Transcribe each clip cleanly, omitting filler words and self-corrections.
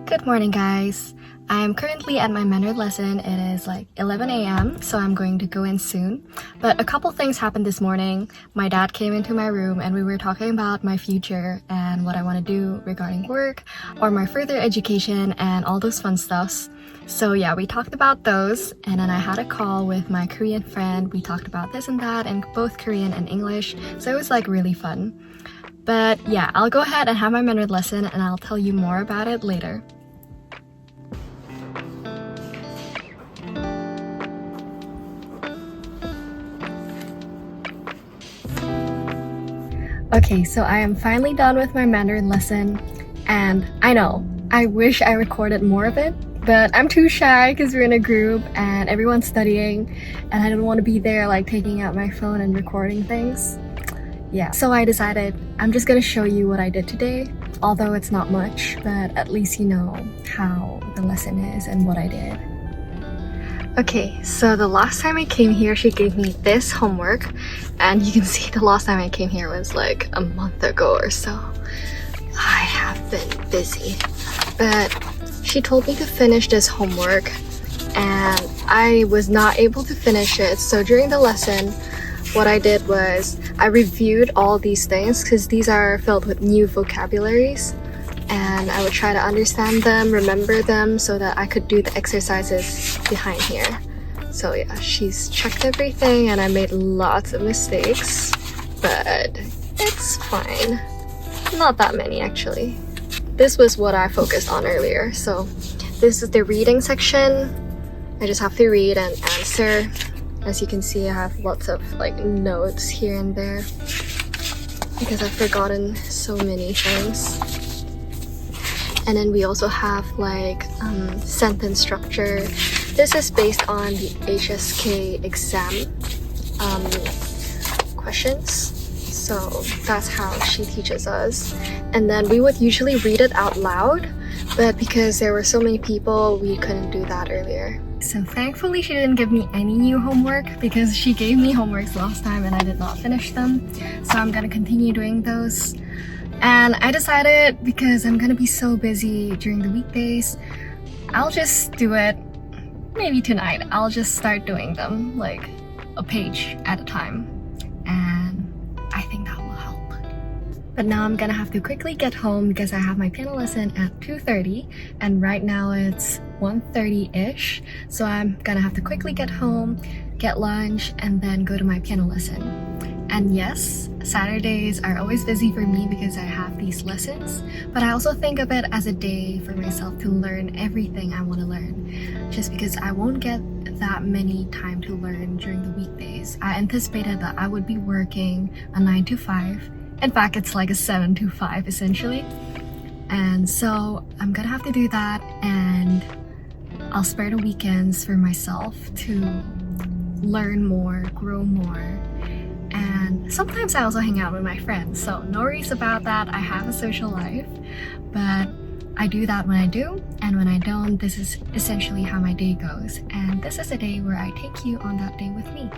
Good morning, guys. I am currently at my Mandarin lesson. It is like 11 a.m. so I'm going to go in soon. But a couple things happened this morning. My dad came into my room and we were talking about my future and what I want to do regarding work or my further education and all those fun stuffs. So yeah, we talked about those, and then I had a call with my Korean friend. We talked about this and that in both Korean and English, so it was like really fun. But yeah, I'll go ahead and have my Mandarin lesson and I'll tell you more about it later. Okay, so I am finally done with my Mandarin lesson, and I know, I wish I recorded more of it, but I'm too shy because we're in a group and everyone's studying and I don't want to be there like taking out my phone and recording things. Yeah, so I decided I'm just gonna show you what I did today, although it's not much, but at least you know how the lesson is and what I did. Okay, so the last time I came here, she gave me this homework, and you can see the last time I came here was like a month ago or so. I have been busy, but she told me to finish this homework and I was not able to finish it. So during the lesson, what I did was I reviewed all these things because these are filled with new vocabularies, and I would try to understand them, remember them, so that I could do the exercises behind here. So yeah, she's checked everything and I made lots of mistakes, but it's fine. Not that many actually. This was what I focused on earlier. So this is the reading section. I just have to read and answer. As you can see, I have lots of like notes here and there because I've forgotten so many things. And then we also have like sentence structure. This is based on the HSK exam questions. So that's how she teaches us. And then we would usually read it out loud, but because there were so many people, we couldn't do that earlier. So thankfully she didn't give me any new homework because she gave me homeworks last time and I did not finish them. So I'm gonna continue doing those. And I decided, because I'm gonna be so busy during the weekdays, I'll just do it maybe tonight. I'll just start doing them like a page at a time. And I think that will help. But now I'm gonna have to quickly get home because I have my piano lesson at 2:30 and right now it's 1:30-ish. So I'm gonna have to quickly get home, get lunch, and then go to my piano lesson. And yes, Saturdays are always busy for me because I have these lessons, but I also think of it as a day for myself to learn everything I want to learn, just because I won't get that many time to learn during the weekdays. I anticipated that I would be working a 9 to 5. In fact, it's like a 7 to 5 essentially. And so I'm gonna have to do that, and I'll spare the weekends for myself to learn more, grow more. And sometimes I also hang out with my friends, so no worries about that. I have a social life, but I do that when I do, and when I don't, this is essentially how my day goes. And this is a day where I take you on that day with me.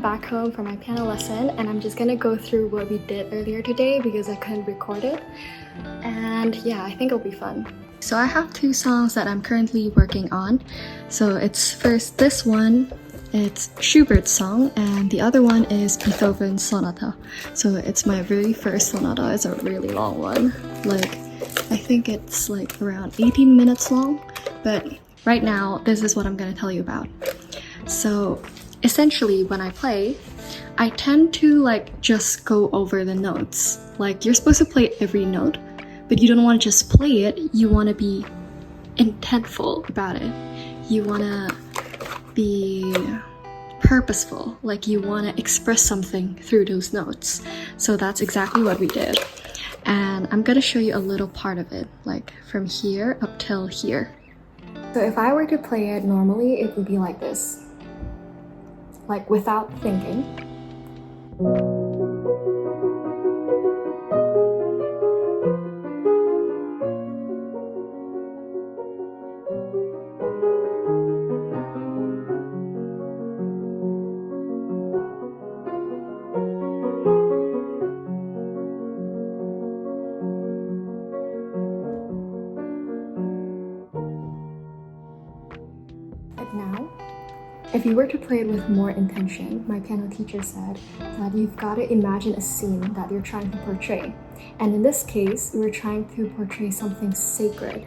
Back home from my piano lesson, and I'm just gonna go through what we did earlier today because I couldn't record it. And yeah, I think it'll be fun. So I have two songs that I'm currently working on. So it's first this one, it's Schubert's song, and the other one is Beethoven's sonata. So it's my very first sonata. It's a really long one. Like, I think it's like around 18 minutes long, but right now this is what I'm gonna tell you about. So essentially, when I play, I tend to like just go over the notes. Like, you're supposed to play every note, but you don't want to just play it. You want to be intentful about it. You want to be purposeful. Like, you want to express something through those notes. So that's exactly what we did. and I'm gonna show you a little part of it, like from here up till here. So if I were to play it normally, it would be like this, like without thinking. But now, if you were to play it with more intention, my piano teacher said that you've got to imagine a scene that you're trying to portray. And in this case, we were trying to portray something sacred.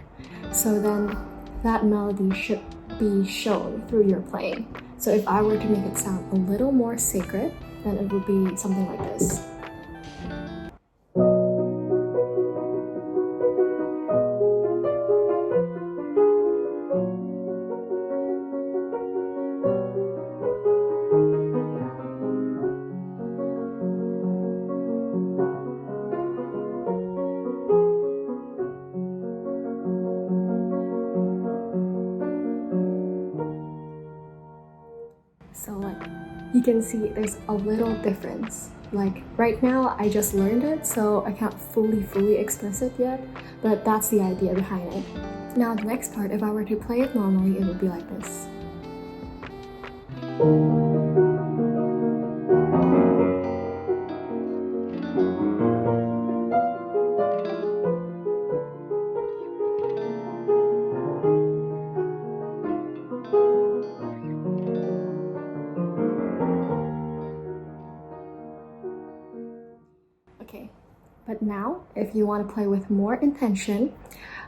So then that melody should be shown through your playing. So if I were to make it sound a little more sacred, then it would be something like this. So like, you can see there's a little difference. Like right now, I just learned it, so I can't fully express it yet, but that's the idea behind it. Now the next part, if I were to play it normally, it would be like this. Okay, but now, if you want to play with more intention,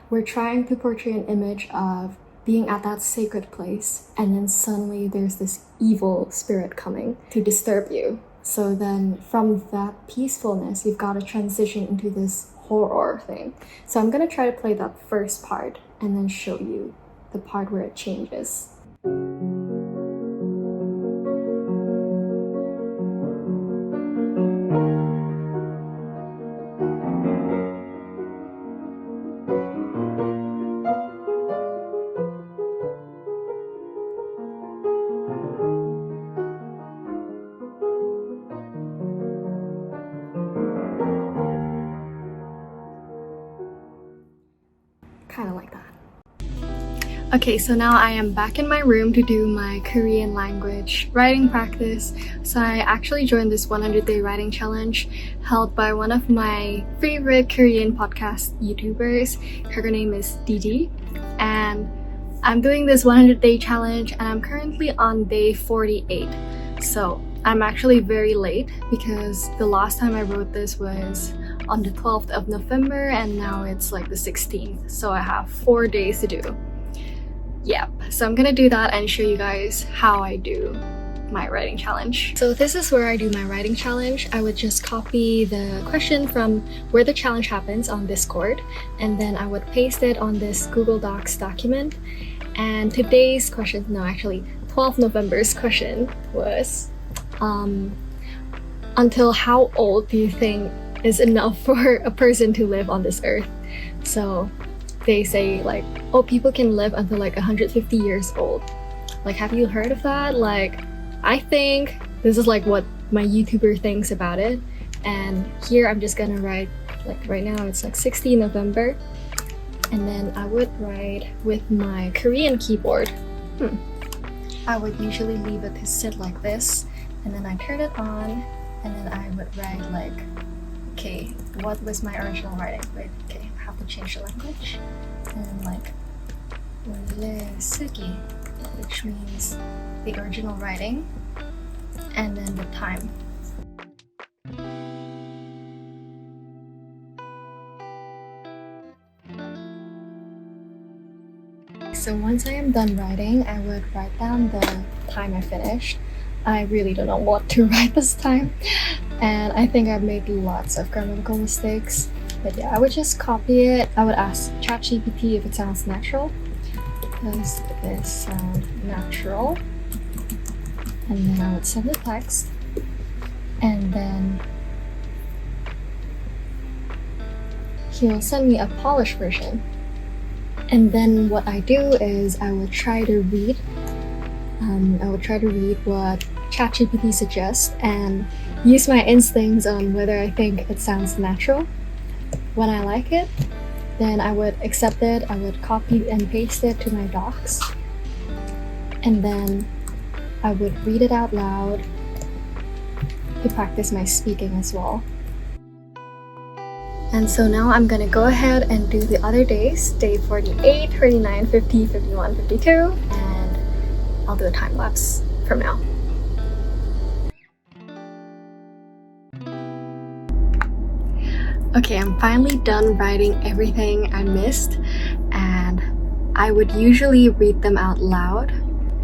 we're trying to portray an image of being at that sacred place, and then suddenly there's this evil spirit coming to disturb you. So then from that peacefulness, you've got to transition into this horror thing. So I'm gonna try to play that first part and then show you the part where it changes. Kind of like that. Okay, so now I am back in my room to do my Korean language writing practice. So I actually joined this 100-day writing challenge held by one of my favorite Korean podcast YouTubers. Her name is Didi, and I'm doing this 100-day challenge and I'm currently on day 48. So I'm actually very late because the last time I wrote this was on the 12th of November and now it's like the 16th. So I have 4 days to do. Yep, so I'm gonna do that and show you guys how I do my writing challenge. So this is where I do my writing challenge. I would just copy the question from where the challenge happens on Discord, and then I would paste it on this Google Docs document. And today's question, no, actually 12th November's question was, until how old do you think is enough for a person to live on this earth? So they say like, oh, people can live until like 150 years old. Like, have you heard of that? Like, I think this is like what my YouTuber thinks about it. And here I'm just gonna write, like right now it's like 16 November. And then I would write with my Korean keyboard. I would usually leave it to sit like this. And then I turn it on. And then I would write like, okay, what was my original writing? Wait, okay, I have to change the language. And like, 원래 쓰기, which means the original writing, and then the time. So once I am done writing, I would write down the time I finished. I really don't know what to write this time, and I think I've made lots of grammatical mistakes. But yeah, I would just copy it. I would ask ChatGPT if it sounds natural. Does this sound natural? And then I would send the text. And then he'll send me a polished version. And then what I do is I would try to read what ChatGPT suggests and use my instincts on whether I think it sounds natural. When I like it, then I would accept it, I would copy and paste it to my docs, and then I would read it out loud to practice my speaking as well. And so now I'm gonna go ahead and do the other days, day 48, 49, 50, 51, 52, and I'll do a time lapse from now. Okay, I'm finally done writing everything I missed, and I would usually read them out loud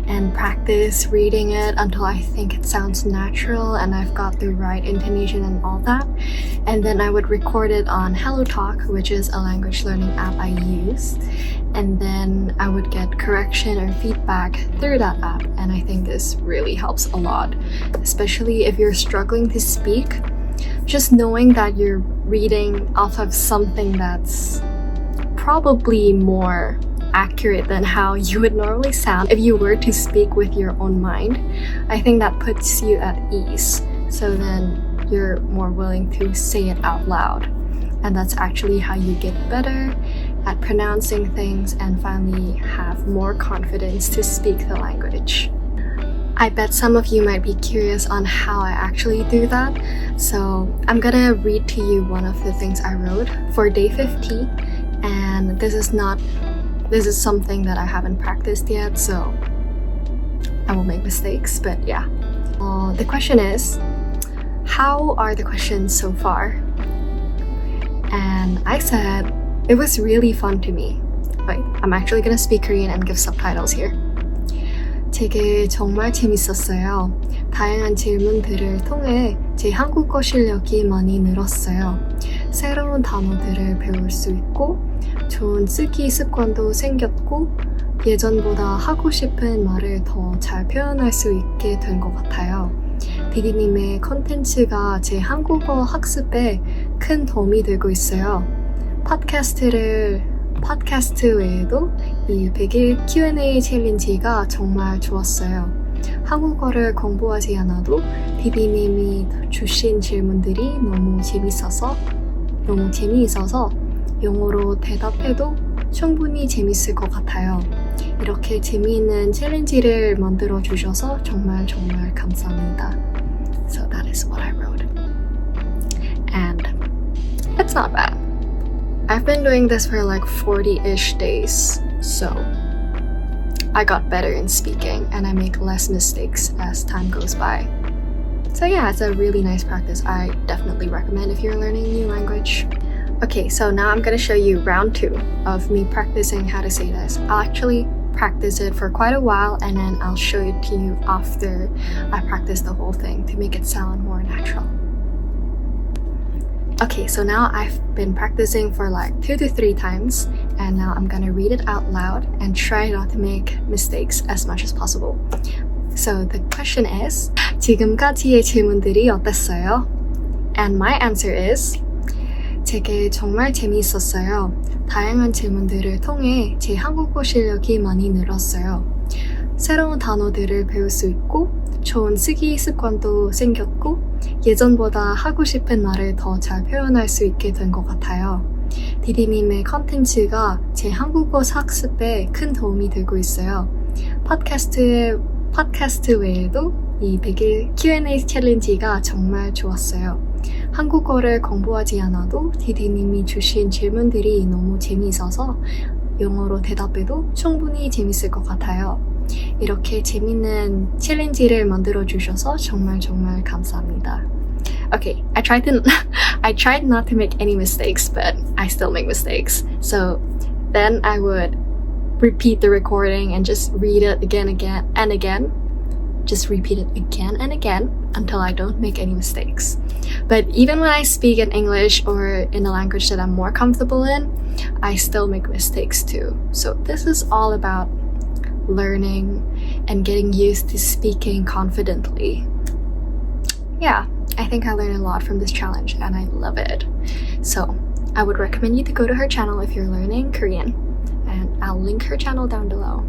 and practice reading it until I think it sounds natural and I've got the right intonation and all that. And then I would record it on HelloTalk, which is a language learning app I use. And then I would get correction or feedback through that app. And I think this really helps a lot, especially if you're struggling to speak. Just knowing that you're reading off of something that's probably more accurate than how you would normally sound if you were to speak with your own mind, I think that puts you at ease. So then you're more willing to say it out loud. And that's actually how you get better at pronouncing things and finally have more confidence to speak the language. I bet some of you might be curious on how I actually do that. So I'm gonna read to you one of the things I wrote for day 50. And this is something that I haven't practiced yet, so I will make mistakes, but yeah. The question is, how are the questions so far? And I said, it was really fun to me. Wait, I'm actually gonna speak Korean and give subtitles here. 되게 정말 재밌었어요. 다양한 질문들을 통해 제 한국어 실력이 많이 늘었어요. 새로운 단어들을 배울 수 있고 좋은 쓰기 습관도 생겼고 예전보다 하고 싶은 말을 더 잘 표현할 수 있게 된 것 같아요. 디디님의 컨텐츠가 제 한국어 학습에 큰 도움이 되고 있어요. 팟캐스트 외에도 이 100일 Q&A 챌린지가 정말 좋았어요. 한국어를 공부하지 않아도 디디님이 주신 질문들이 너무 재미있어서 영어로 대답해도 충분히 재밌을 것 같아요. 이렇게 재미있는 챌린지를 만들어 주셔서 정말 감사합니다. So that is what I wrote. And it's not bad. I've been doing this for like 40-ish days, so I got better in speaking and I make less mistakes as time goes by. So yeah, it's a really nice practice. I definitely recommend if you're learning a new language. Okay, so now I'm gonna show you round 2 of me practicing how to say this. I'll actually practice it for quite a while and then I'll show it to you after I practice the whole thing to make it sound more natural. Okay, so now I've been practicing for like 2 to 3 times and now I'm gonna read it out loud and try not to make mistakes as much as possible. So the question is, 지금까지의 질문들이 어땠어요? And my answer is, 되게 정말 재미있었어요. 다양한 질문들을 통해 제 한국어 실력이 많이 늘었어요. 새로운 단어들을 배울 수 있고 좋은 쓰기 습관도 생겼고 예전보다 하고 싶은 말을 더 잘 표현할 수 있게 된 것 같아요. 디디님의 컨텐츠가 제 한국어 학습에 큰 도움이 되고 있어요. 팟캐스트 외에도 이 100일 Q&A 챌린지가 정말 좋았어요. 한국어를 공부하지 않아도 디디님이 주신 질문들이 너무 재미있어서 영어로 대답해도 충분히 재밌을 것 같아요. 이렇게 재밌는 챌린지를 만들어 주셔서 정말 감사합니다. Okay, I tried not to make any mistakes, but I still make mistakes. So then I would repeat the recording and just read it again and again. Just repeat it again and again until I don't make any mistakes. But even when I speak in English or in a language that I'm more comfortable in, I still make mistakes too. So this is all about learning and getting used to speaking confidently. Yeah, I think I learned a lot from this challenge and I love it. So I would recommend you to go to her channel if you're learning Korean, and I'll link her channel down below.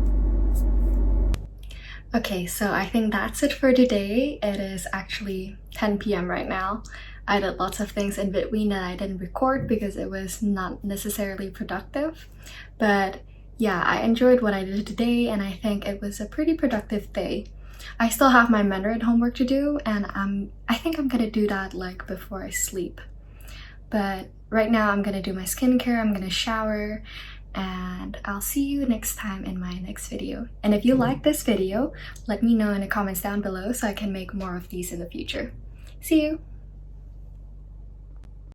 Okay, so I think that's it for today. It is actually 10 p.m. right now. I did lots of things in between that I didn't record because it was not necessarily productive. But yeah, I enjoyed what I did today, and I think it was a pretty productive day. I still have my Mandarin homework to do, and I think I'm gonna do that like before I sleep. But right now I'm gonna do my skincare, I'm gonna shower, and I'll see you next time in my next video. And if you like this video, let me know in the comments down below so I can make more of these in the future. See you!